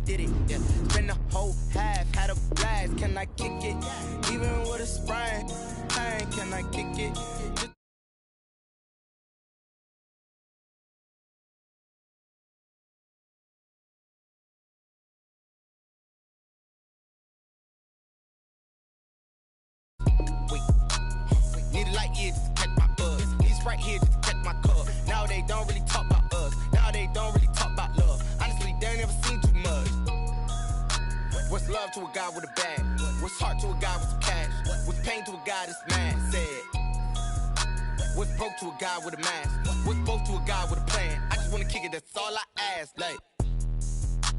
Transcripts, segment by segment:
did it. Yeah. Spend the whole half, had a blast. Can I kick it? Even with a sprain, pain, can I kick it? Need a light year just to catch my buzz. These right here just to catch my cup. Now they don't really talk about us. Now they don't really talk about love. Honestly, they ain't never seen too much. What's love to a guy with a bag? What's heart to a guy with some cash? What's pain to a guy that's mad? Said. What's broke to a guy with a mask? What's both to a guy with a plan? I just wanna kick it, that's all I ask. Like,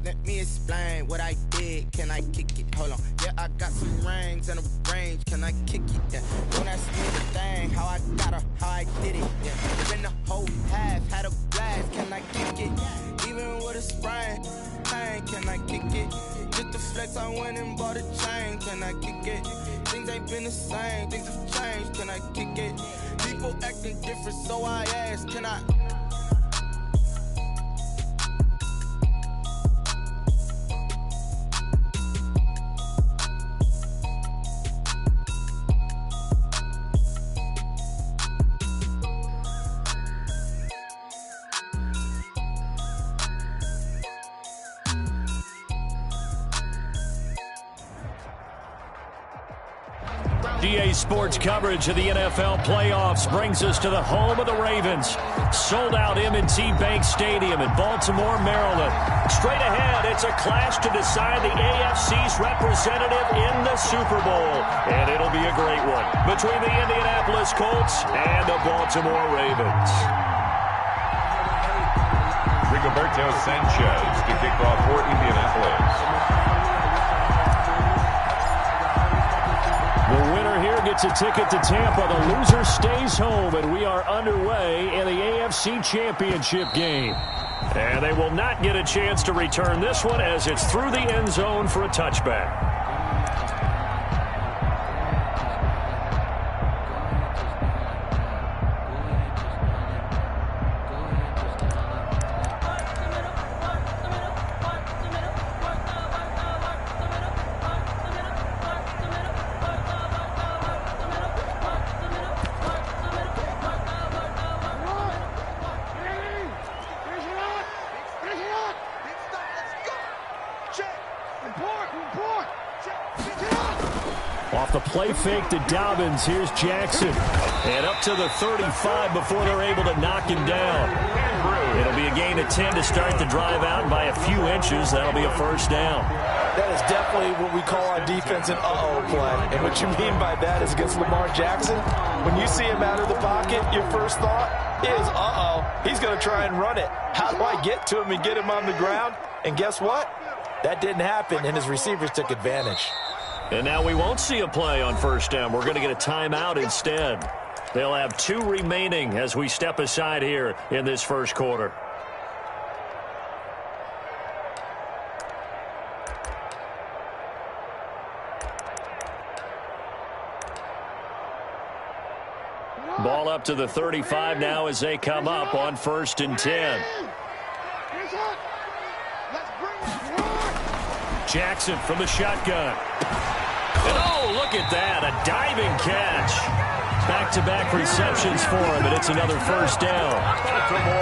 let me explain what I did. Can I kick it? Hold on. Yeah, I got some rings and a range. Can I kick it? Yeah. Don't ask me the thing. How I got her, how I did it. Yeah. Spend the whole half, had a blast. Can I kick it? Even with a sprain, pain. Can I kick it? Just the flex, I went and bought a chain. Can I kick it? Things ain't been the same. Things have changed. Can I kick it? People acting different, so I ask. Can I? GA Sports coverage of the NFL playoffs brings us to the home of the Ravens. Sold out M&T Bank Stadium in Baltimore, Maryland. Straight ahead, it's a clash to decide the AFC's representative in the Super Bowl. And it'll be a great one between the Indianapolis Colts and the Baltimore Ravens. Rigoberto Sanchez to kick off for Indianapolis. The winner here gets a ticket to Tampa. The loser stays home, and we are underway in the AFC Championship game. And they will not get a chance to return this one as it's through the end zone for a touchback. Off the play fake to Dobbins, here's Jackson. And up to the 35 before they're able to knock him down. It'll be a gain of 10 to start the drive out, and by a few inches, that'll be a first down. That is definitely what we call on defense an uh-oh play. And what you mean by that is against Lamar Jackson, when you see him out of the pocket, your first thought is, uh-oh, he's going to try and run it. How do I get to him and get him on the ground? And guess what? That didn't happen, and his receivers took advantage. And now we won't see a play on first down. We're going to get a timeout instead. They'll have 2 remaining as we step aside here in this first quarter. Ball up to the 35 now as they come up on 1st and 10. Jackson from the shotgun. And oh, look at that, a diving catch. Back-to-back receptions for him, and it's another first down.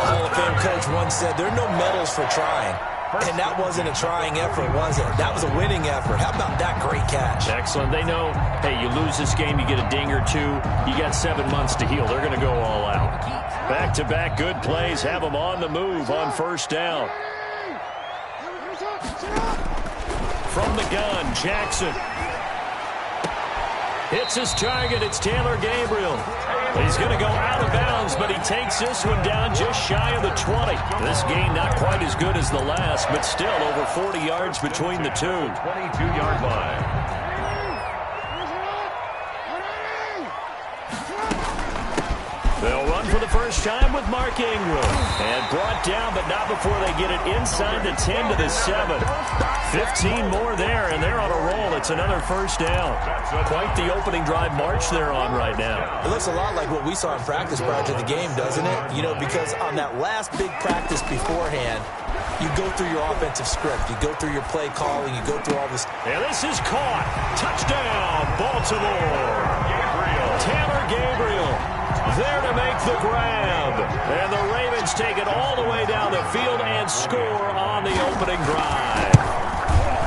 Hall of Fame coach once said, there are no medals for trying. And that wasn't a trying effort, was it? That was a winning effort. How about that great catch? Excellent. They know, hey, you lose this game, you get a ding or two. You got 7 months to heal. They're going to go all out. Back-to-back good plays have them on the move on first down. From the gun, Jackson. Hits his target. It's Taylor Gabriel. He's going to go out of bounds, but he takes this one down just shy of the 20. This game not quite as good as the last, but still over 40 yards between the two. 22-yard line. They'll run for the first time with Mark Ingram. And brought down, but not before they get it inside the 10 to the 7. 15 more there, and they're on a roll. It's another first down. Quite the opening drive march they're on right now. It looks a lot like what we saw in practice prior to the game, doesn't it? You know, because on that last big practice beforehand, you go through your offensive script. You go through your play calling. You go through all this. And this is caught. Touchdown, Baltimore. Tanner Gabriel there to make the grab. And the Ravens take it all the way down the field and score on the opening drive.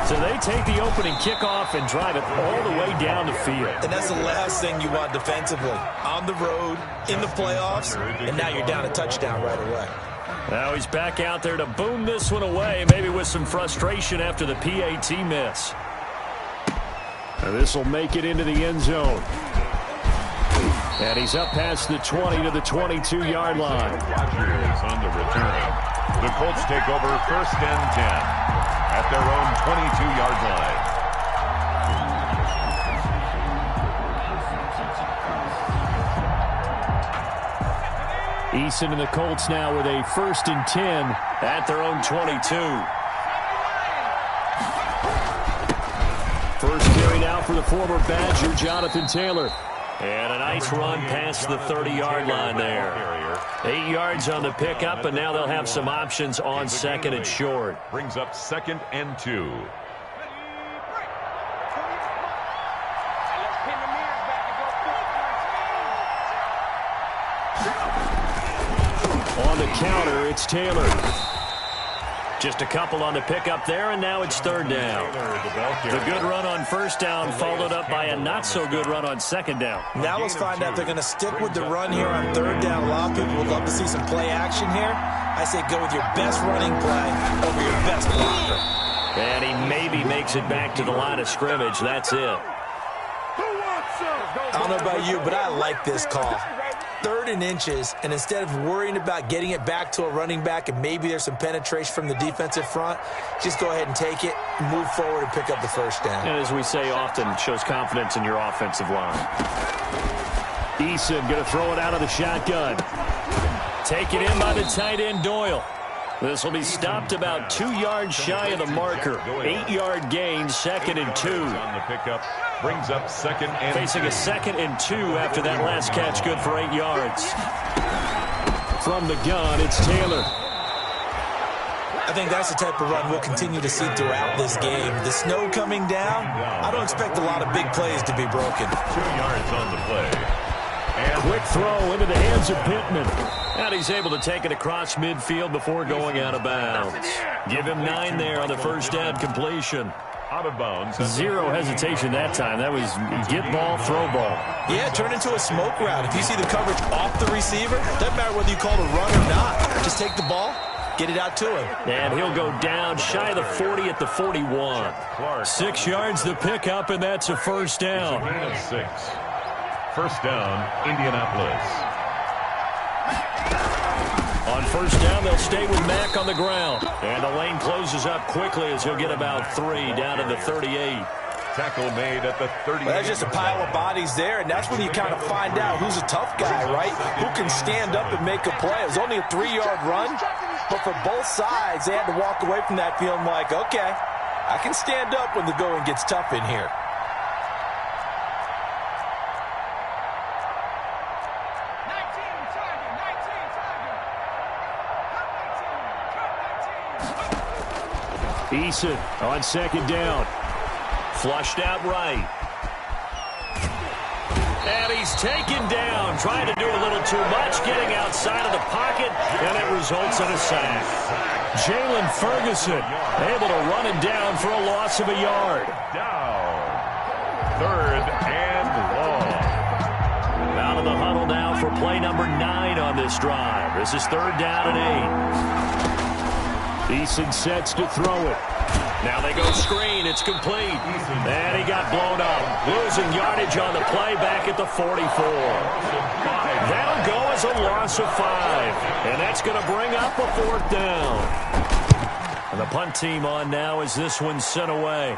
So they take the opening kickoff and drive it all the way down the field. And that's the last thing you want defensively. On the road, in the playoffs, and now you're down a touchdown right away. Now he's back out there to boom this one away, maybe with some frustration after the PAT miss. And this will make it into the end zone. And he's up past the 20 to the 22-yard line. Rodgers on the return. The Colts take over 1st and 10 at their own 22-yard line. Eason and the Colts now with a 1st and 10 at their own 22. First carry now for the former Badger, Jonathan Taylor. And a nice run past the 30-yard line there. 8 yards on the pickup, and now they'll have some options on 2nd and short. Brings up 2nd and 2. On the counter, it's Taylor. Just a couple on the pickup there, and now it's 3rd down. The good run on 1st down followed up by a not-so-good run on 2nd down. Now let's find out if they're going to stick with the run here on 3rd down. A lot of people would love to see some play action here. I say go with your best running play over your best blocker. And he maybe makes it back to the line of scrimmage. That's it. I don't know about you, but I like this call. 3rd and inches, and instead of worrying about getting it back to a running back and maybe there's some penetration from the defensive front, just go ahead and take it, move forward, and pick up the 1st down. And as we say often, it shows confidence in your offensive line. Eason going to throw it out of the shotgun. Taken in by the tight end, Doyle. This will be stopped about 2 yards shy of the marker. 8-yard gain, 2nd and 2. On the pickup, brings up 2nd and Facing a 2nd and 2 after that last catch, good for 8 yards. From the gun, it's Taylor. I think that's the type of run we'll continue to see throughout this game. The snow coming down, I don't expect a lot of big plays to be broken. 2 yards on the play. And quick throw into the hands of Pittman. And he's able to take it across midfield before going out of bounds. Give him 9 there on the 1st down completion. Out of bounds. Zero hesitation that time. That was get ball, throw ball. Yeah, turn into a smoke route. If you see the coverage off the receiver, doesn't matter whether you call it a run or not. Just take the ball, get it out to him. And he'll go down shy of the 40 at the 41. 6 yards the pickup, and that's a 1st down. Gain of 6. 1st down, Indianapolis. On 1st down, they'll stay with Mack on the ground. And the lane closes up quickly as he'll get about 3 down to the 38. Tackle made at the 38. Well, that's just a pile of bodies there, and that's when you kind of find out who's a tough guy, right? Who can stand up and make a play. It was only a 3-yard run, but for both sides, they had to walk away from that feeling like, okay, I can stand up when the going gets tough in here. Eason on 2nd down. Flushed out right. And he's taken down, trying to do a little too much, getting outside of the pocket, and it results in a sack. Jalen Ferguson able to run it down for a loss of a yard. Down. 3rd and long. Out of the huddle now for play number 9 on this drive. This is 3rd down and 8. Eason sets to throw it. Now they go screen. It's complete. And he got blown up. Losing yardage on the play back at the 44. That'll go as a loss of 5. And that's going to bring up a 4th down. And the punt team on now as this one's sent away.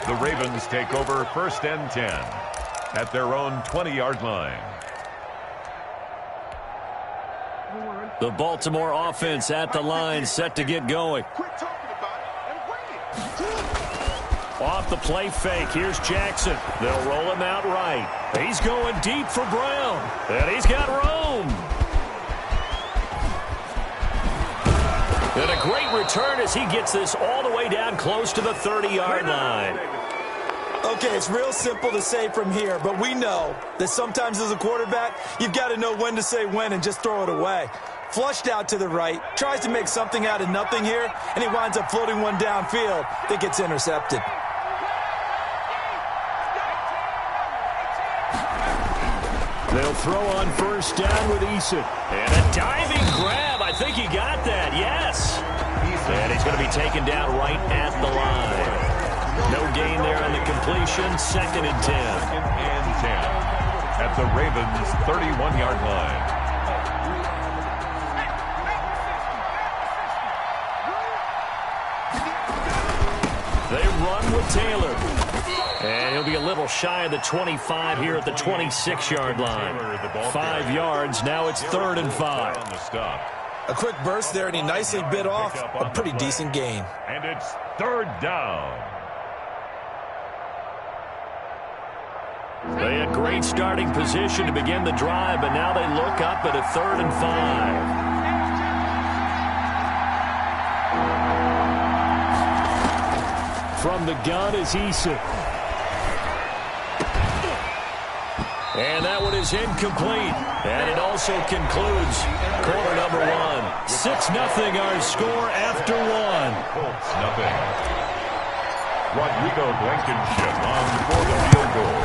The Ravens take over 1st and 10. at their own 20-yard line. The Baltimore offense at the line, set to get going. Off the play fake, here's Jackson. They'll roll him out right. He's going deep for Brown, and he's got room. And a great return as he gets this all the way down close to the 30-yard line. Okay, it's real simple to say from here, but we know that sometimes as a quarterback, you've got to know when to say when and just throw it away. Flushed out to the right, tries to make something out of nothing here, and he winds up floating one downfield that gets intercepted. They'll throw on first down with Eason. And a diving grab. I think he got that. Yes. And he's going to be taken down right at the line. No gain there on the completion. 2nd and 10. 2nd and 10 at the Ravens' 31-yard line. They run with Taylor. And he'll be a little shy of the 25 here at the 26-yard line. 5 yards. Now it's 3rd and 5. A quick burst there, and he nicely bit off a pretty decent gain. And it's 3rd down. They had great starting position to begin the drive, but now they look up at a 3rd and 5. From the gun is Eason. And that one is incomplete. And it also concludes quarter number 1. 6-0 our score after 1. Colts nothing. Rodrigo Blankenship on for the field goal.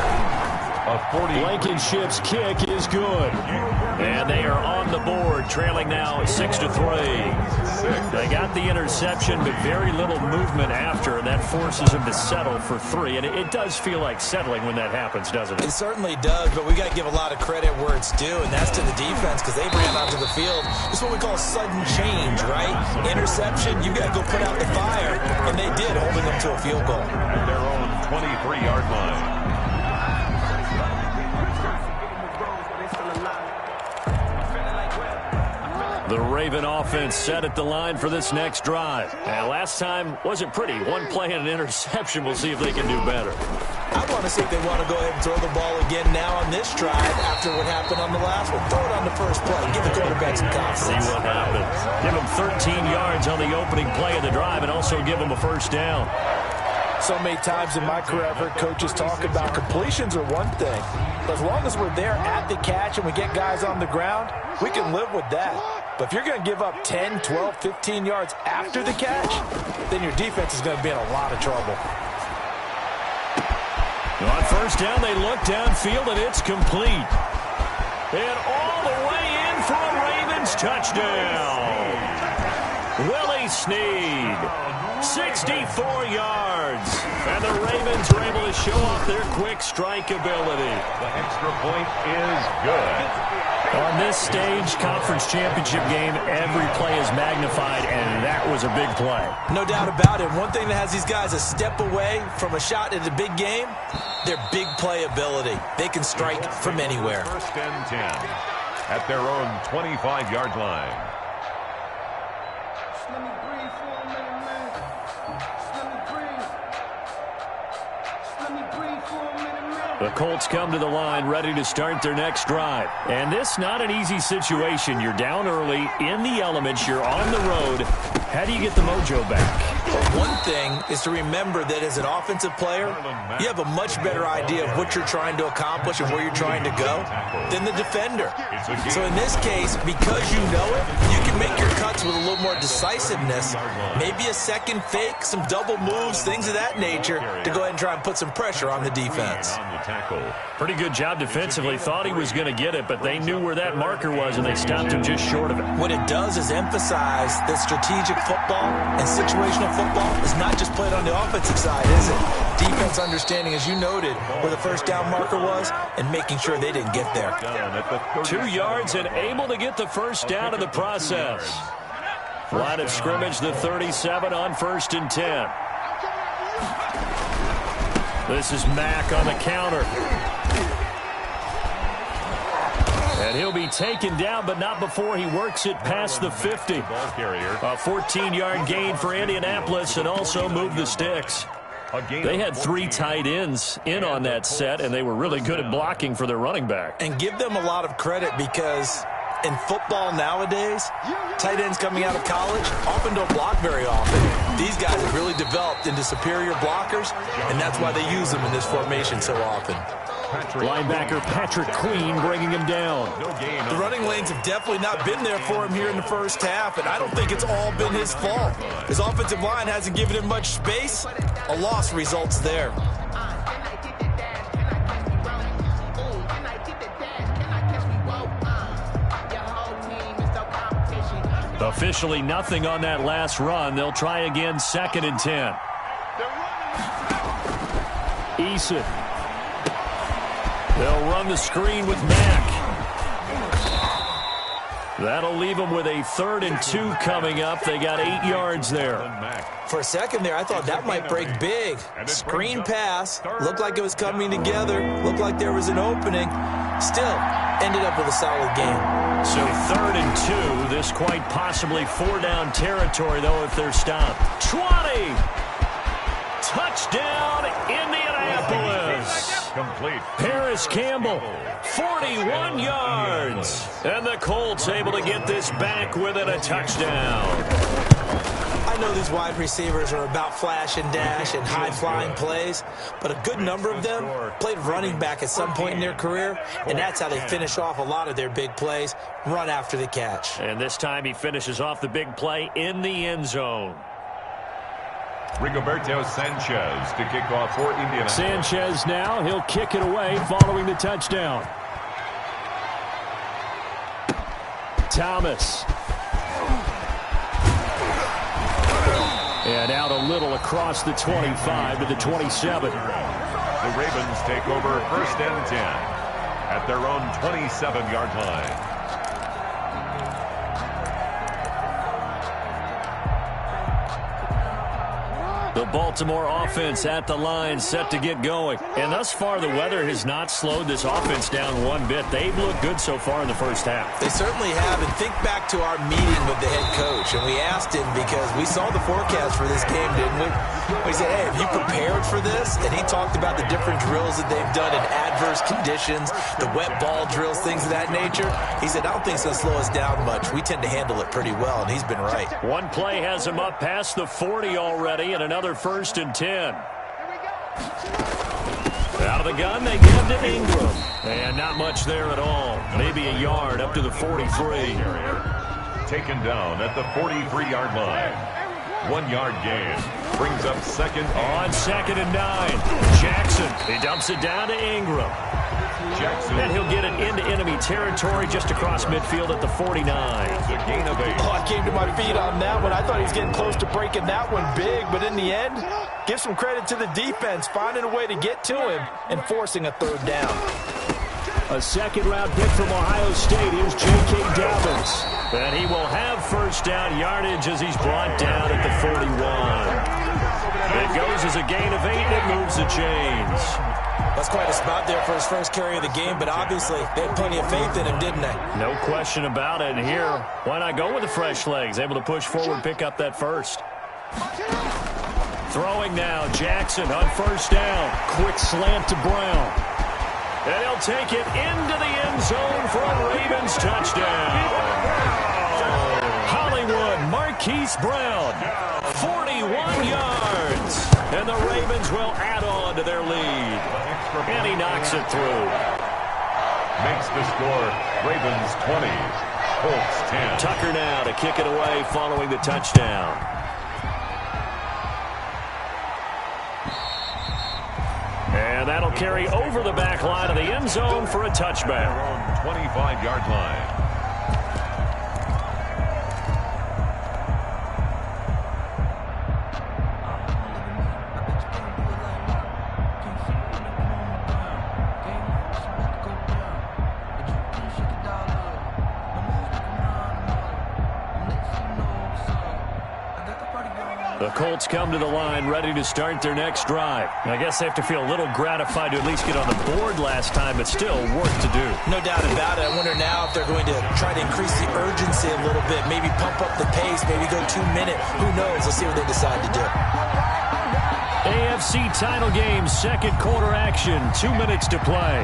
Blankenship's kick is good. And they are on the board, trailing now 6-3. They got the interception, but very little movement after, and that forces them to settle for 3. And it does feel like settling when that happens, doesn't it? It certainly does, but we got to give a lot of credit where it's due, and that's to the defense, because they ran onto the field. It's what we call sudden change, right? Interception, you got to go put out the fire, and they did, holding them to a field goal. At their own 23-yard line. The Raven offense set at the line for this next drive. And last time wasn't pretty. One play and an interception. We'll see if they can do better. I want to see if they want to go ahead and throw the ball again now on this drive after what happened on the last one. Throw it on the first play. Give the quarterback some confidence. See what happens. Give them 13 yards on the opening play of the drive and also give them a first down. So many times in my career, I've heard coaches talk about completions are one thing. But as long as we're there at the catch and we get guys on the ground, we can live with that. But if you're going to give up 10, 12, 15 yards after the catch, then your defense is going to be in a lot of trouble. On first down, they look downfield, and it's complete. And all the way in for a Ravens touchdown. Willie Snead, 64 yards. And the Ravens are able to show off their quick strike ability. The extra point is good. On this stage, conference championship game, every play is magnified, and that was a big play. No doubt about it. One thing that has these guys a step away from a shot at a big game, their big play ability. They can strike from anywhere. 1st and 10 at their own 25-yard line. The Colts come to the line ready to start their next drive. And this not an easy situation. You're down early, in the elements, you're on the road. How do you get the mojo back? One thing is to remember that as an offensive player, you have a much better idea of what you're trying to accomplish and where you're trying to go than the defender. So in this case, because you know it, you can make your cuts with a little more decisiveness, maybe a second fake, some double moves, things of that nature, to go ahead and try and put some pressure on the defense. Pretty good job defensively. Thought he was going to get it, but they knew where that marker was, and they stopped him just short of it. What it does is emphasize that strategic football and situational football is not just played on the offensive side, is it? Defense understanding, as you noted, where the first down marker was and making sure they didn't get there. 2 yards and able to get the first down in the process. Line of scrimmage, the 37 on 1st and 10. This is Mack on the counter. he'll be taken down, but not before he works it past the 50. A 14-yard gain for Indianapolis and also moved the sticks. They had 3 tight ends in on that set, and they were really good at blocking for their running back. And give them a lot of credit because in football nowadays, tight ends coming out of college often don't block very often. These guys have really developed into superior blockers, and that's why they use them in this formation so often. Linebacker Patrick Queen bringing him down. The running lanes have definitely not been there for him here in the first half, and I don't think it's all been his fault. His offensive line hasn't given him much space. A loss results there. Officially nothing on that last run. They'll try again, 2nd and 10. Eason. They'll run the screen with Mack. That'll leave them with a 3rd and 2 coming up. They got 8 yards there. For a second there, I thought that might break big. Screen pass. Looked like it was coming together. Looked like there was an opening. Still, ended up with a solid game. So 3rd and 2. This quite possibly 4-down territory, though, if they're stopped. 20! Touchdown, Indianapolis! Complete. Paris Campbell, 41 yards. And the Colts able to get this back within a touchdown. I know these wide receivers are about flash and dash and high-flying plays, but a good number of them played running back at some point in their career, and that's how they finish off a lot of their big plays, run after the catch. And this time he finishes off the big play in the end zone. Rigoberto Sanchez to kick off for Indiana. Sanchez now, he'll kick it away following the touchdown. Thomas. And out a little across the 25 to the 27. The Ravens take over 1st and 10 at their own 27-yard line. The Baltimore offense at the line, set to get going. And thus far, the weather has not slowed this offense down one bit. They've looked good so far in the first half. They certainly have. And think back to our meeting with the head coach. And we asked him because we saw the forecast for this game, didn't we? We said, hey, have you prepared for this? And he talked about the different drills that they've done in adverse conditions, the wet ball drills, things of that nature. He said, I don't think it's going to slow us down much. We tend to handle it pretty well, and he's been right. One play has him up past the 40 already, and another 1st and 10. Out of the gun, they give to Ingram. And not much there at all. Maybe a yard up to the 43. Taken down at the 43-yard line. 1-yard gain. Brings up 2nd. On 2nd and 9. Jackson, he dumps it down to Ingram. Jackson. And he'll get it into enemy territory just across midfield at the 49. The gain of 8. Oh, I came to my feet on that one. I thought he was getting close to breaking that one big, but in the end, give some credit to the defense, finding a way to get to him and forcing a 3rd down. A 2nd-round pick from Ohio State. Here's J.K. Dobbins. And he will have 1st down yardage as he's brought down at the 41. It goes as a gain of 8, and it moves the chains. That's quite a spot there for his first carry of the game, but obviously they had plenty of faith in him, didn't they? No question about it. And here, why not go with the fresh legs? Able to push forward, pick up that 1st. Throwing now, Jackson on 1st down. Quick slant to Brown. And he'll take it into the end zone for a Ravens touchdown. Hollywood Marquise Brown, 41 yards. And the Ravens will add on to their lead. And he knocks it through. Makes the score Ravens 20, Colts 10. Tucker now to kick it away following the touchdown. And that'll carry over the back line of the end zone for a touchback. 25-yard line. The Colts come to the line ready to start their next drive. I guess they have to feel a little gratified to at least get on the board last time, but still work to do. No doubt about it. I wonder now if they're going to try to increase the urgency a little bit, maybe pump up the pace, maybe go 2-minute. Who knows? Let's see what they decide to do. AFC title game, second quarter action, 2 minutes to play.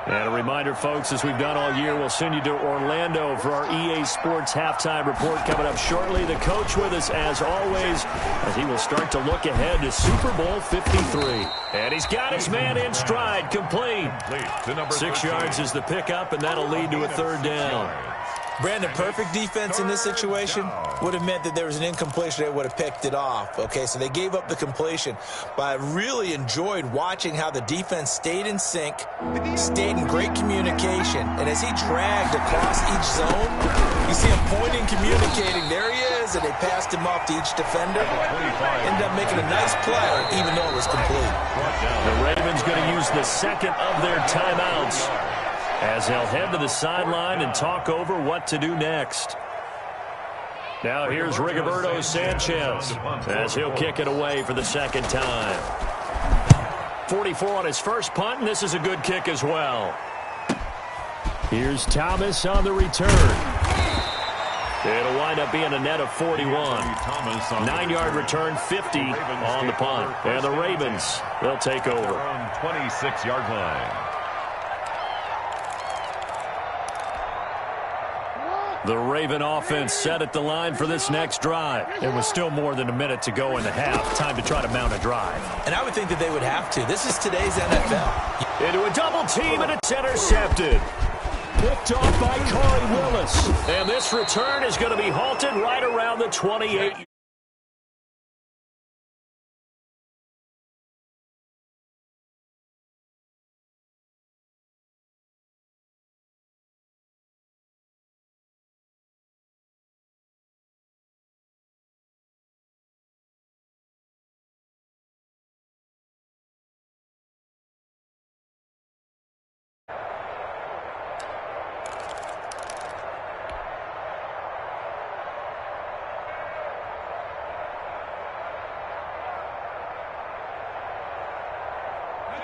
And a reminder, folks, as we've done all year, we'll send you to Orlando for our EA Sports halftime report coming up shortly. The coach with us, as always, as he will start to look ahead to Super Bowl 53. And he's got his man in stride, complete. 6 yards is the pickup, and that'll lead to a third down. Brandon, perfect defense in this situation would have meant that there was an incompletion. They would have picked it off. Okay, so they gave up the completion. But I really enjoyed watching how the defense stayed in sync, stayed in great communication. And as he dragged across each zone, you see him pointing, communicating. There he is, and they passed him off to each defender. Ended up making a nice play, even though it was complete. The Ravens going to use the second of their timeouts, as they'll head to the sideline and talk over what to do next. Now here's Rigoberto Sanchez as he'll kick it away for the second time. 44 on his first punt, and this is a good kick as well. Here's Thomas on the return. It'll wind up being a net of 41. 9-yard return, 50 on the punt. And the Ravens, they'll take over. 26-yard line. The Raven offense set at the line for this next drive. It was still more than a minute to go in the half. Time to try to mount a drive. And I would think that they would have to. This is today's NFL. Into a double team, and it's intercepted. Picked off by Corey Willis. And this return is going to be halted right around the 28.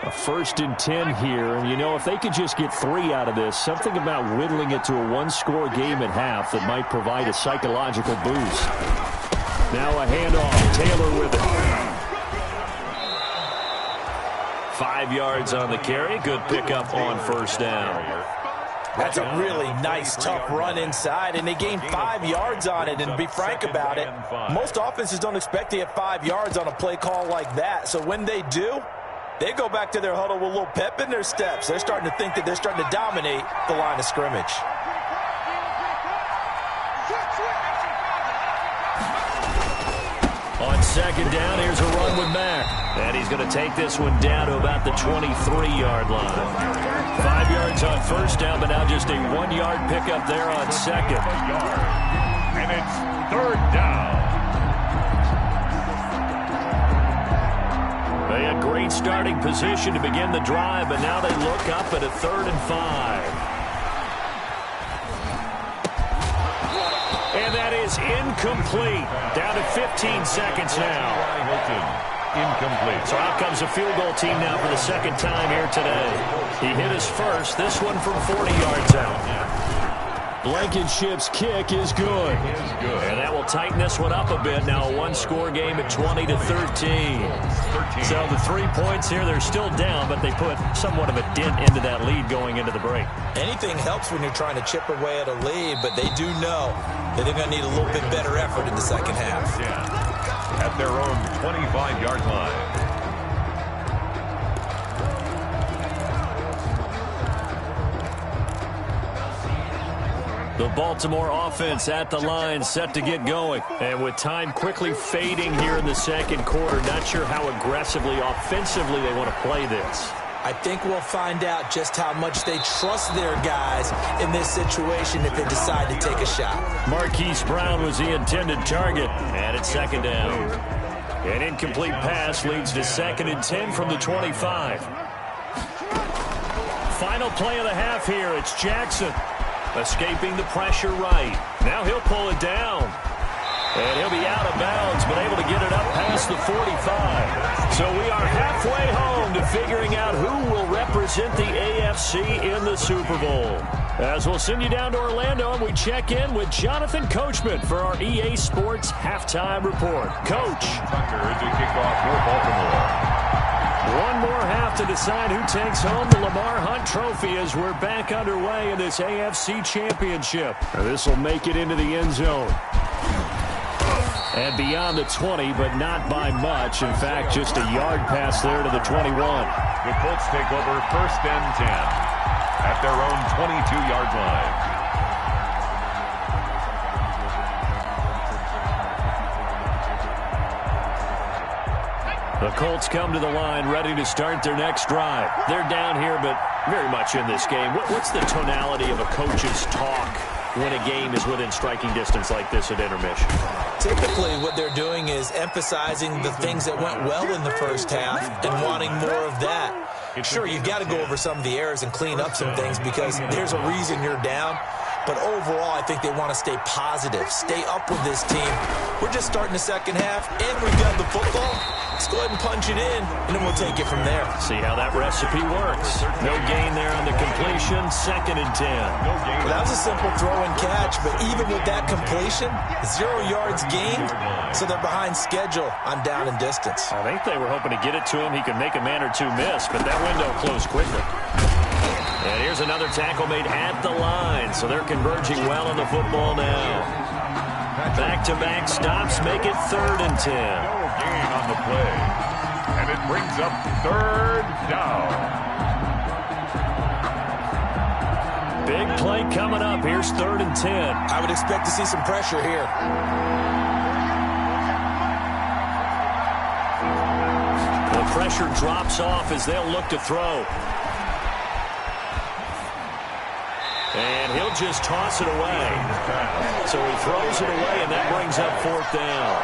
A 1st and 10 here, and you know, if they could just get 3 out of this, something about whittling it to a one-score game at half that might provide a psychological boost. Now a handoff, Taylor with it. 5 yards on the carry, good pickup on first down. That's a really nice, tough run inside, and they gained 5 yards on it. And to be frank about it, most offenses don't expect to get 5 yards on a play call like that. So when they do, they go back to their huddle with a little pep in their steps. They're starting to think that they're starting to dominate the line of scrimmage. On second down, here's a run with Mack. And he's going to take this one down to about the 23-yard line. 5 yards on first down, but now just a 1-yard pickup there on second. And it's third down. They had great starting position to begin the drive, but now they look up at a 3rd and 5. And that is incomplete. Down to 15 seconds now. Incomplete. So out comes a field goal team now for the second time here today. He hit his first, this one from 40 yards out. Blankenship's kick is good. And that will tighten this one up a bit. Now a one-score game at 20-13. So the 3 points here, they're still down, but they put somewhat of a dent into that lead going into the break. Anything helps when you're trying to chip away at a lead, but they do know that they're going to need a little bit better effort in the second half. At their own 25-yard line. The Baltimore offense at the line, set to get going. And with time quickly fading here in the second quarter, not sure how aggressively, offensively they want to play this. I think we'll find out just how much they trust their guys in this situation if they decide to take a shot. Marquise Brown was the intended target, and it's second down. An incomplete pass leads to 2nd and 10 from the 25. Final play of the half here. It's Jackson escaping the pressure right. Now he'll pull it down. And he'll be out of bounds, but able to get it up past the 45. So we are halfway home to figuring out who will represent the AFC in the Super Bowl. As we'll send you down to Orlando, and we check in with Jonathan Coachman for our EA Sports Halftime Report. Coach. Tucker to kick off for Baltimore. One more half to decide who takes home the Lamar Hunt Trophy as we're back underway in this AFC Championship. This will make it into the end zone. And beyond the 20, but not by much. In fact, just a yard pass there to the 21. The Colts take over 1st and 10 at their own 22-yard line. The Colts come to the line ready to start their next drive. They're down here, but very much in this game. What's the tonality of a coach's talk when a game is within striking distance like this at intermission? Typically, what they're doing is emphasizing the things that went well in the first half and wanting more of that. Sure, you've got to go over some of the errors and clean up some things because there's a reason you're down. But overall, I think they want to stay positive, stay up with this team. We're just starting the second half, and we've got the football. Let's go ahead and punch it in, and then we'll take it from there. See how that recipe works. No gain there on the completion, 2nd and 10. Well, that was a simple throw and catch, but even with that completion, 0 yards gained, so they're behind schedule on down and distance. I think they were hoping to get it to him. He could make a man or two miss, but that window closed quickly. And here's another tackle made at the line, so they're converging well on the football now. Back-to-back stops make it 3rd and 10. No gain on the play, and it brings up 3rd down. Big play coming up. Here's 3rd and 10. I would expect to see some pressure here. The pressure drops off as they'll look to throw. And he'll just toss it away. So he throws it away, and that brings up 4th down.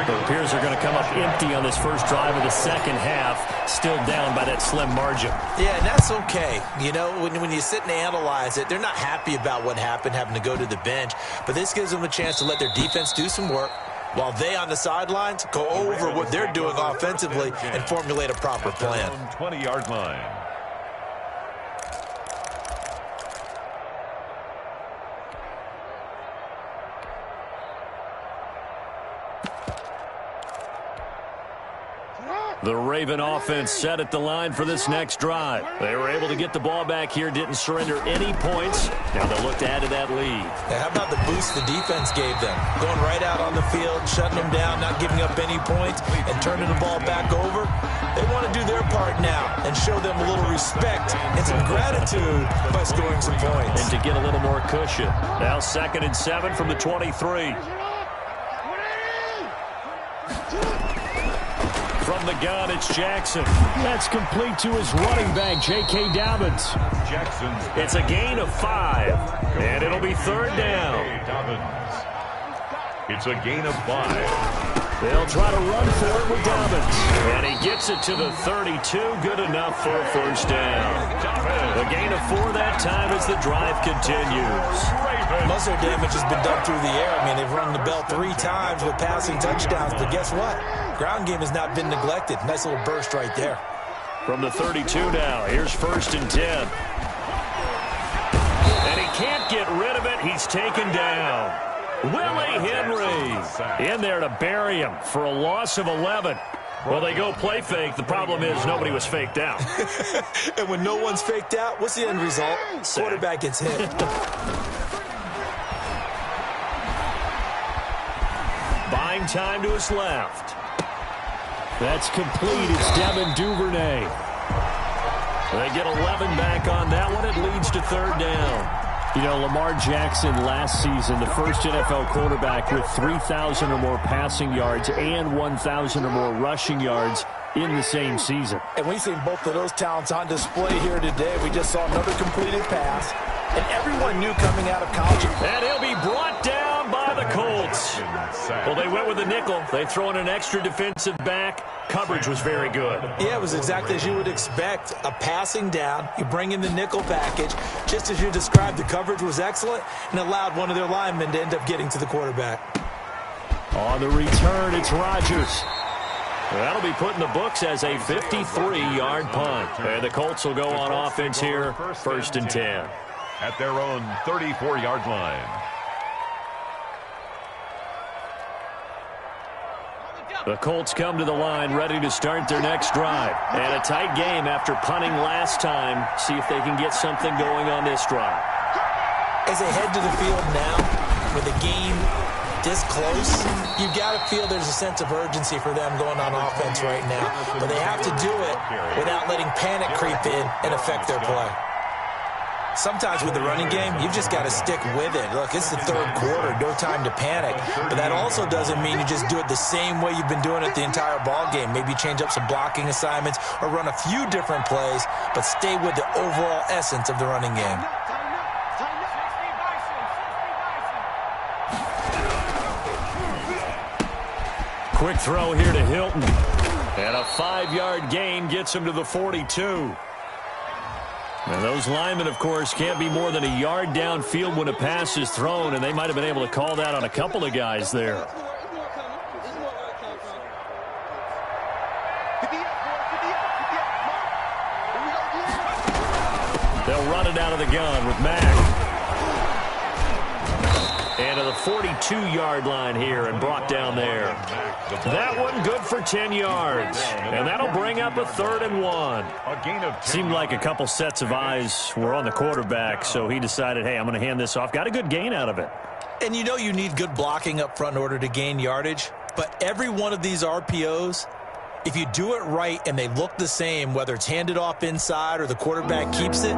It appears they're going to come up empty on this first drive of the second half, still down by that slim margin. Yeah, and that's okay. You know, when you sit and analyze it, they're not happy about what happened, having to go to the bench. But this gives them a chance to let their defense do some work while they on the sidelines go over what they're doing offensively and formulate a proper plan. 20-yard line. The Raven offense set at the line for this next drive. They were able to get the ball back here, didn't surrender any points. Now they'll look to add to that lead. Now, how about the boost the defense gave them? Going right out on the field, shutting them down, not giving up any points, and turning the ball back over. They want to do their part now and show them a little respect and some gratitude by scoring some points. And to get a little more cushion. Now 2nd and 7 from the 23. From the gun, it's Jackson. That's complete to his running back, J.K. Dobbins. It's a gain of 5, and it'll be 3rd down. It's a gain of 5. They'll try to run for it with Dobbins. And he gets it to the 32. Good enough for a 1st down. A gain of 4 that time as the drive continues. Most of their damage has been done through the air. I mean, they've rung the bell 3 times with passing touchdowns. But guess what? Ground game has not been neglected. Nice little burst right there. From the 32 now, here's 1st and 10. And he can't get rid of it. He's taken down. Willie Henry in there to bury him for a loss of 11. Well, they go play fake. The problem is nobody was faked out. And when no one's faked out, what's the end result? Quarterback gets hit. Buying time to his left. That's complete. It's Devin Duvernay. They get 11 back on that one. It leads to 3rd down. You know, Lamar Jackson last season, the first NFL quarterback with 3,000 or more passing yards and 1,000 or more rushing yards. in the same season. And we've seen both of those talents on display here today. We just saw another completed pass. And everyone knew coming out of college. And he'll be brought down by the Colts. Well, they went with a nickel. They throw in an extra defensive back. Coverage was very good. Yeah, it was exactly as you would expect. A passing down. You bring in the nickel package. Just as you described, the coverage was excellent and allowed one of their linemen to end up getting to the quarterback. On the return, it's Rodgers. That'll be put in the books as a 53-yard punt. And the Colts will go on offense here, 1st and 10. At their own 34-yard line. The Colts come to the line ready to start their next drive. And a tight game after punting last time. See if they can get something going on this drive. As they head to the field now, with the game this close, you've got to feel there's a sense of urgency for them going on offense right now. But they have to do it without letting panic creep in and affect their play. Sometimes with the running game, you've just got to stick with it. Look, it's the third quarter, no time to panic. But that also doesn't mean you just do it the same way you've been doing it the entire ball game. Maybe change up some blocking assignments or run a few different plays, but stay with the overall essence of the running game. Quick throw here to Hilton. And a 5-yard gain gets him to the 42. And those linemen, of course, can't be more than a yard downfield when a pass is thrown, and they might have been able to call that on a couple of guys there. They'll run it out of the gun with Mack. And to the 42-yard line here and brought down there. That one good for 10 yards. And that'll bring up a 3rd and 1. Seemed like a couple sets of eyes were on the quarterback, so he decided, hey, I'm going to hand this off. Got a good gain out of it. And you know you need good blocking up front in order to gain yardage. But every one of these RPOs, if you do it right and they look the same, whether it's handed off inside or the quarterback keeps it,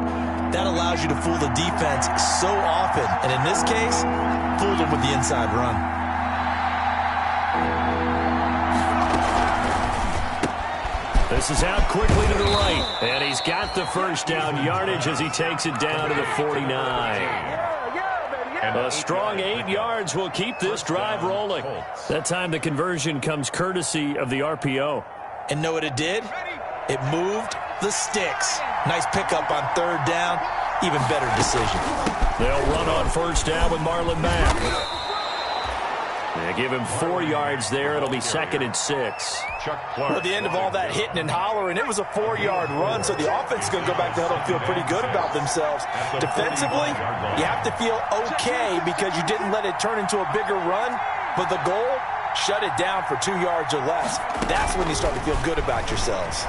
that allows you to fool the defense so often. And in this case, fooled them with the inside run. This is out quickly to the right. And he's got the first down yardage as he takes it down to the 49. A strong 8 yards will keep this drive rolling. That time the conversion comes courtesy of the RPO. And know what it did? It moved the sticks. Nice pickup on 3rd down. Even better decision. They'll run on 1st down with Marlon Mack. They give him 4 yards there. It'll be 2nd and 6. Well, at the end of all that hitting and hollering, it was a 4-yard run, so the offense is going to go back to huddle and feel pretty good about themselves. Defensively, you have to feel okay because you didn't let it turn into a bigger run, but the goal, shut it down for 2 yards or less. That's when you start to feel good about yourselves.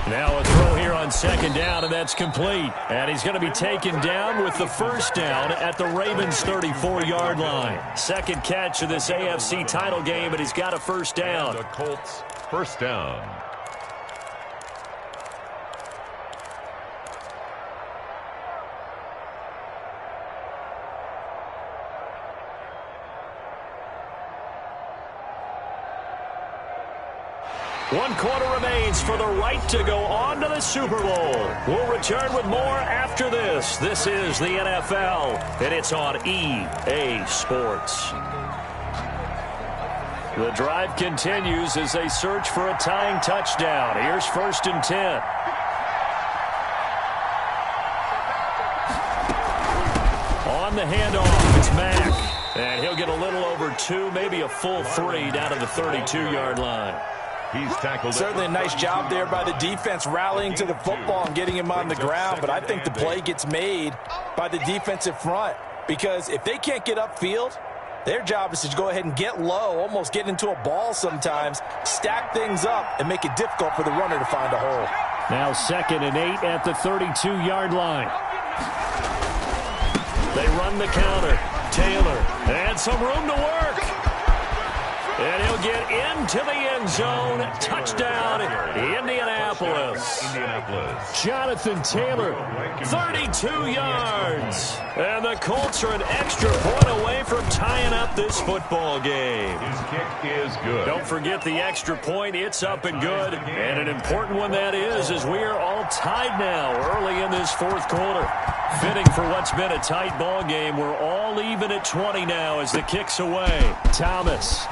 Now a throw here on 2nd down, and that's complete. And he's going to be taken down with the 1st down at the Ravens' 34-yard line. 2nd catch of this AFC title game, and he's got a 1st down. The Colts, 1st down. One quarter remains for the right to go on to the Super Bowl. We'll return with more after this. This is the NFL, and it's on EA Sports. The drive continues as they search for a tying touchdown. Here's 1st and 10. On the handoff, it's Mack. And he'll get a little over 2, maybe a full 3 down to the 32-yard line. He's tackled. Certainly a nice job there by the defense rallying to the football and getting him on the ground, but I think the play gets made by the defensive front because if they can't get upfield, their job is to go ahead and get low, almost get into a ball sometimes, stack things up, and make it difficult for the runner to find a hole. Now 2nd and 8 at the 32-yard line. They run the counter. Taylor, and some room to work. And he'll get into the end zone. Touchdown, Indianapolis. Jonathan Taylor, 32 yards. And the Colts are an extra point away from tying up this football game. His kick is good. Don't forget the extra point. It's up and good. And an important one that is, as we are all tied now early in this fourth quarter. Fitting for what's been a tight ball game. We're all even at 20 now as the kick's away. Thomas.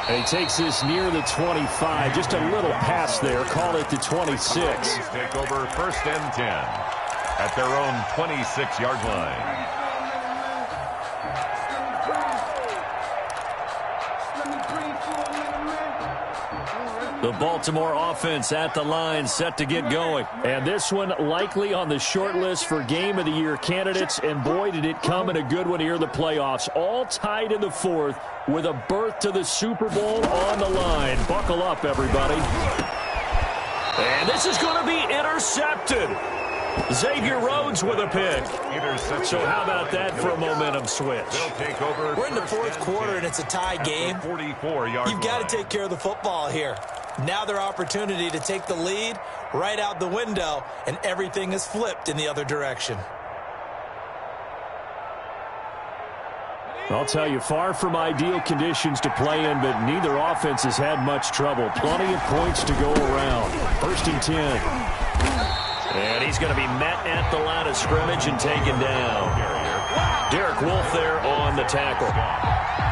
And he takes this near the 25. Just a little pass there. Call it the 26. Take over 1st and 10 at their own 26-yard line. The Baltimore offense at the line, set to get going. And this one likely on the short list for Game of the Year candidates. And boy, did it come in a good one here in the playoffs. All tied in the fourth with a berth to the Super Bowl on the line. Buckle up, everybody. And this is going to be intercepted. Xavier Rhodes with a pick. So how about that for a momentum switch? We're in the fourth quarter, and it's a tie game. You've got to take care of the football here. Now their opportunity to take the lead right out the window, and everything is flipped in the other direction. I'll tell you, far from ideal conditions to play in, but neither offense has had much trouble. Plenty of points to go around. 1st and 10. And he's going to be met at the line of scrimmage and taken down. Derek Wolfe there on the tackle.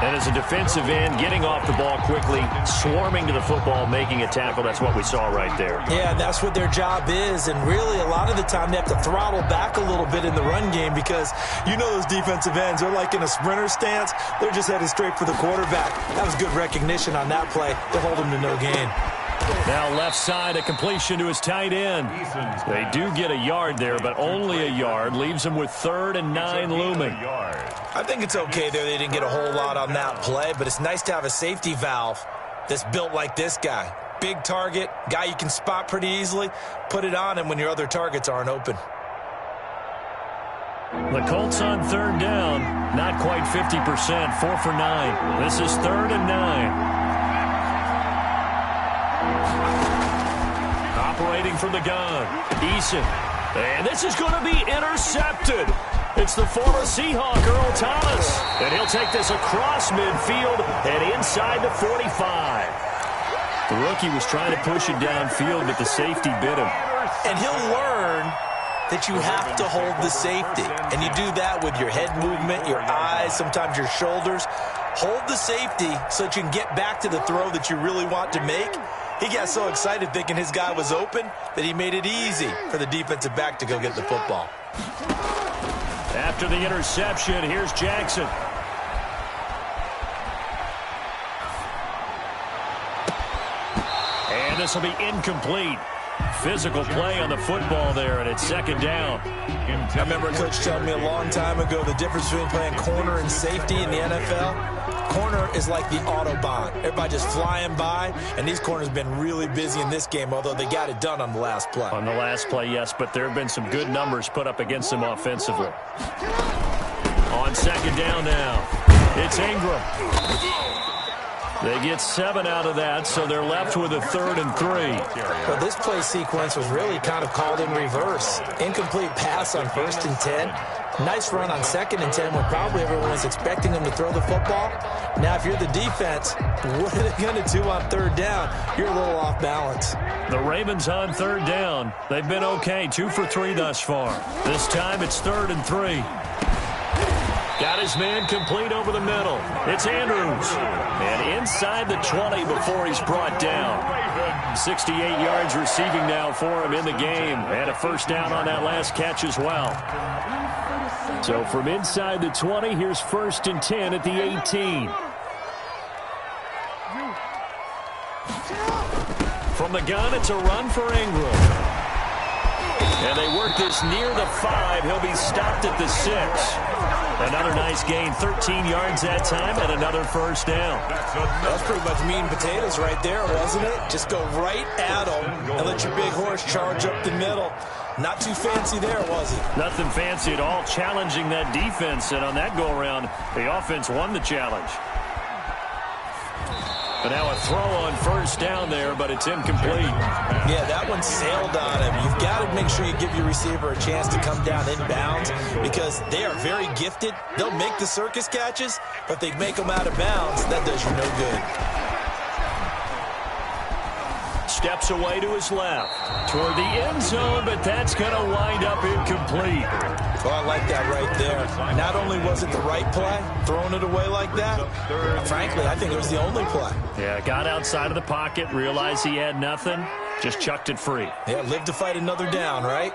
And as a defensive end, getting off the ball quickly, swarming to the football, making a tackle. That's what we saw right there. Yeah, that's what their job is. And really, a lot of the time, they have to throttle back a little bit in the run game because you know those defensive ends, they're like in a sprinter stance. They're just headed straight for the quarterback. That was good recognition on that play. They hold him to no gain. Now left side, a completion to his tight end. They do get a yard there, but only a yard. Leaves him with 3rd and 9 looming. I think it's okay there. They didn't get a whole lot on that play, but it's nice to have a safety valve that's built like this guy. Big target, guy you can spot pretty easily. Put it on him when your other targets aren't open. The Colts on 3rd down. Not quite 50%. 4 for 9. This is 3rd and 9. Operating from the gun, Eason. And this is going to be intercepted. It's the former Seahawk, Earl Thomas. And he'll take this across midfield and inside the 45. The rookie was trying to push it downfield, but the safety bit him. And he'll learn that you have to hold the safety. And you do that with your head movement, your eyes, sometimes your shoulders. Hold the safety so that you can get back to the throw that you really want to make. He got so excited thinking his guy was open that he made it easy for the defensive back to go get the football. After the interception, here's Jackson. And this will be incomplete. Physical play on the football there, and it's 2nd down. I remember a coach telling me a long time ago the difference between playing corner and safety in the NFL. Corner is like the Autobahn. Everybody just flying by, and these corners have been really busy in this game, although they got it done on the last play. On the last play, yes, but there have been some good numbers put up against them offensively. On 2nd down now, it's Ingram. They get 7 out of that, so they're left with a 3rd and 3. Well, this play sequence was really kind of called in reverse. Incomplete pass on 1st and 10. Nice run on 2nd and 10 when probably everyone was expecting them to throw the football. Now, if you're the defense, what are they going to do on 3rd down? You're a little off balance. The Ravens on 3rd down. They've been okay, 2 for 3 thus far. This time it's 3rd and 3. Got his man complete over the middle. It's Andrews. And inside the 20 before he's brought down. 68 yards receiving now for him in the game. And a 1st down on that last catch as well. So from inside the 20, here's 1st and 10 at the 18. From the gun, it's a run for Ingram. And they work this near the 5. He'll be stopped at the 6. Another nice gain, 13 yards that time, and another 1st down. That's pretty much meat and potatoes right there, wasn't it? Just go right at them and let your big horse charge up the middle. Not too fancy there, was he? Nothing fancy at all, challenging that defense, and on that go-around, the offense won the challenge. But now a throw on first down there, but it's incomplete. Yeah, that one sailed on him. You've got to make sure you give your receiver a chance to come down inbounds because they are very gifted. They'll make the circus catches, but they make them out of bounds. That does you no good. Steps away to his left toward the end zone, but that's going to wind up incomplete. Oh, I like that right there. Not only was it the right play, throwing it away like that, frankly, I think it was the only play. Yeah, got outside of the pocket, realized he had nothing, just chucked it free. Yeah, live to fight another down, right?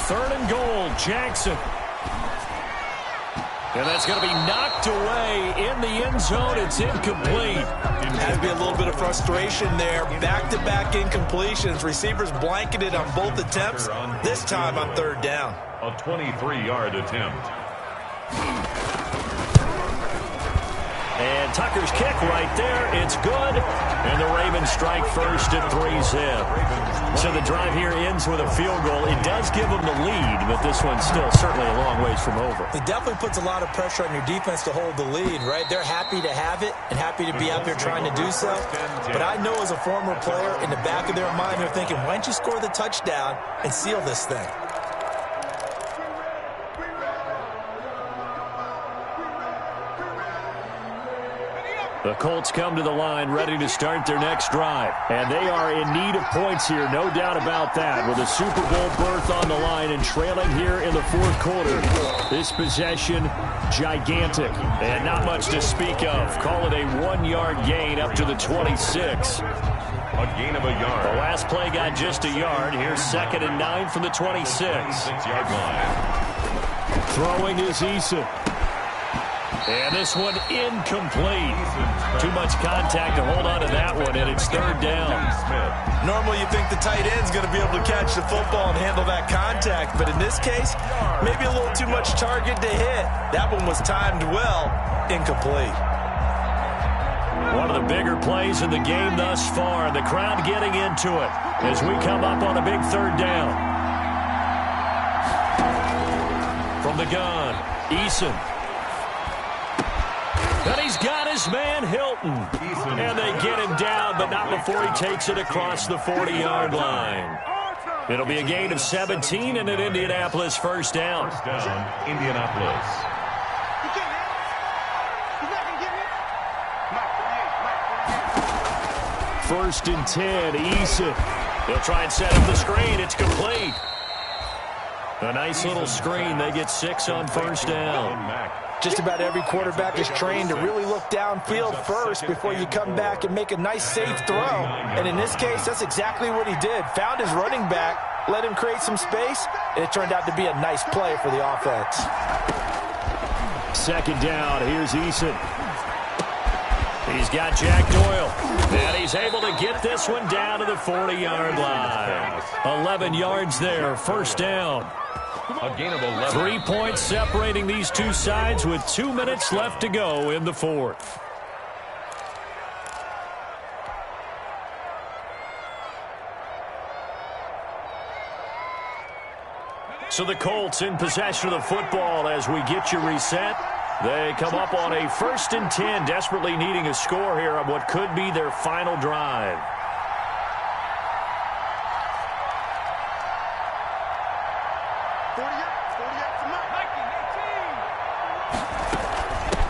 3rd and goal, Jackson. And that's going to be knocked away in the end zone. It's incomplete. Had to be a little bit of frustration there. Back-to-back incompletions. Receivers blanketed on both attempts, this time on 3rd down. A 23-yard attempt. And Tucker's kick right there. It's good. And the Ravens strike first at 3-zip. So the drive here ends with a field goal. It does give them the lead, but this one's still certainly a long ways from over. It definitely puts a lot of pressure on your defense to hold the lead, right? They're happy to have it and happy to be out there trying to do so. But I know as a former player, in the back of their mind, they're thinking, why don't you score the touchdown and seal this thing? The Colts come to the line ready to start their next drive. And they are in need of points here, no doubt about that. With a Super Bowl berth on the line and trailing here in the 4th quarter. This possession, gigantic. And not much to speak of. Call it a 1-yard gain up to the 26. A gain of a yard. The last play got just a yard. Here's 2nd and 9 from the 26. 6-yard line. Throwing is Eason. And this one incomplete. Too much contact to hold on to that one, and it's 3rd down. Normally you think the tight end's going to be able to catch the football and handle that contact, but in this case, maybe a little too much target to hit. That one was timed well, incomplete. One of the bigger plays in the game thus far. The crowd getting into it as we come up on a big 3rd down. From the gun, Eason. And he's got his man, Hilton. And they get him down, but not before he takes it across the 40-yard line. It'll be a gain of 17 and an Indianapolis first down. First down, Indianapolis. 1st and 10, Eason. They'll try and set up the screen. It's complete. A nice little screen. They get 6 on first down. Just about every quarterback is trained to really look downfield first before you come back and make a nice, safe throw. And in this case, that's exactly what he did. Found his running back, let him create some space, and it turned out to be a nice play for the offense. 2nd down. Here's Eason. He's got Jack Doyle. And he's able to get this one down to the 40-yard line. 11 yards there, first down. A gain of 11. 3 points separating these two sides with 2 minutes left to go in the 4th. So the Colts in possession of the football as we get you reset. They come up on a 1st and 10, desperately needing a score here on what could be their final drive.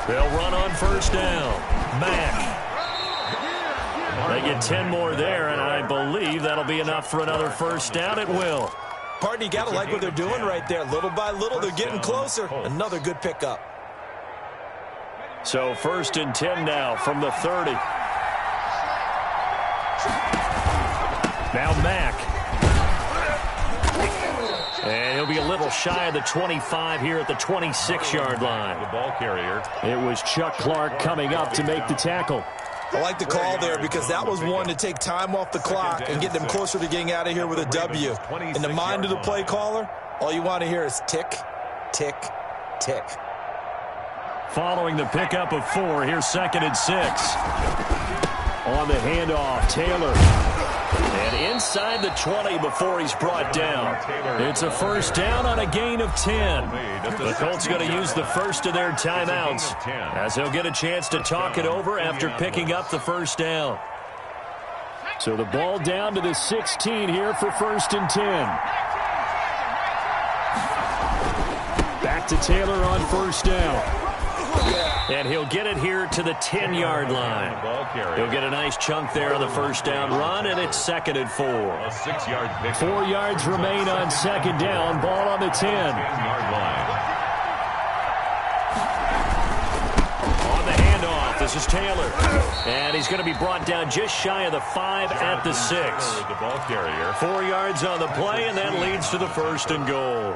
They'll run on first down. Mack. They get 10 more there, and I believe that'll be enough for another first down. It will. Pardon, you got to like what they're doing right there. Little by little, they're getting closer. Another good pickup. So 1st and 10 now from the 30. Now Mack. And he'll be a little shy of the 25 here at the 26-yard line. The ball carrier. It was Chuck Clark coming up to make the tackle. I like the call there because that was one to take time off the clock and get them closer to getting out of here with a W. In the mind of the play caller, all you want to hear is tick, tick, tick. Following the pickup of 4, here's 2nd and 6. On the handoff, Taylor. And inside the 20 before he's brought down. It's a first down on a gain of 10. The Colts going to use the first of their timeouts as they'll get a chance to talk it over after picking up the first down. So the ball down to the 16 here for 1st and 10. Back to Taylor on first down. And he'll get it here to the 10-yard line. He'll get a nice chunk there on the first down run, and it's 2nd and 4. A 6-yard pick. 4 yards remain on 2nd down. Ball on the 10. 10-yard line. On the handoff, this is Taylor. And he's going to be brought down just shy of the 5 at the 6. The ball carrier. 4 yards on the play, and that leads to the 1st and goal.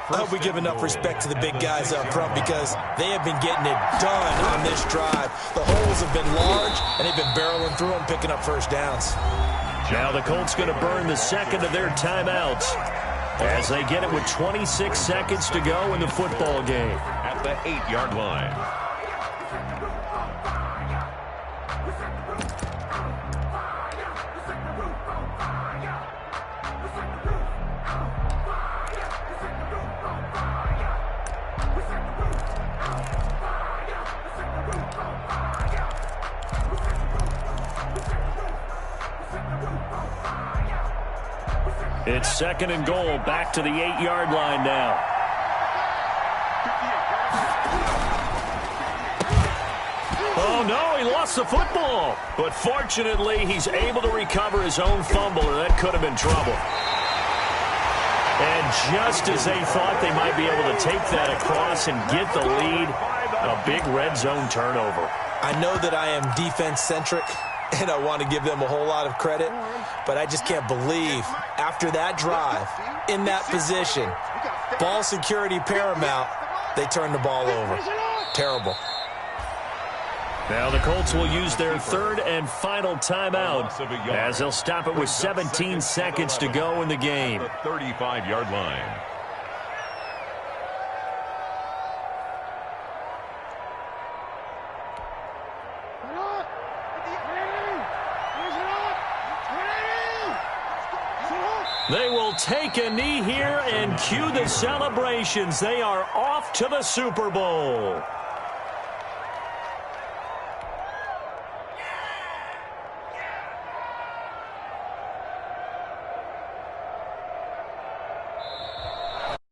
I hope we give enough respect to the big guys up front because they have been getting it done on this drive. The holes have been large, and they've been barreling through them, picking up first downs. Now the Colts going to burn the second of their timeouts as they get it with 26 seconds to go in the football game. At the 8-yard line. It's 2nd and goal, back to the 8-yard line now. Oh, no, he lost the football. But fortunately, he's able to recover his own fumble, or that could have been trouble. And just as they thought they might be able to take that across and get the lead, a big red zone turnover. I know that I am defense-centric, and I want to give them a whole lot of credit, but I just can't believe after that drive, in that position, ball security paramount, they turned the ball over. Terrible. Now the Colts will use their 3rd and final timeout as they'll stop it with 17 seconds to go in the game. The 35-yard line. They will take a knee here and cue the celebrations. They are off to the Super Bowl.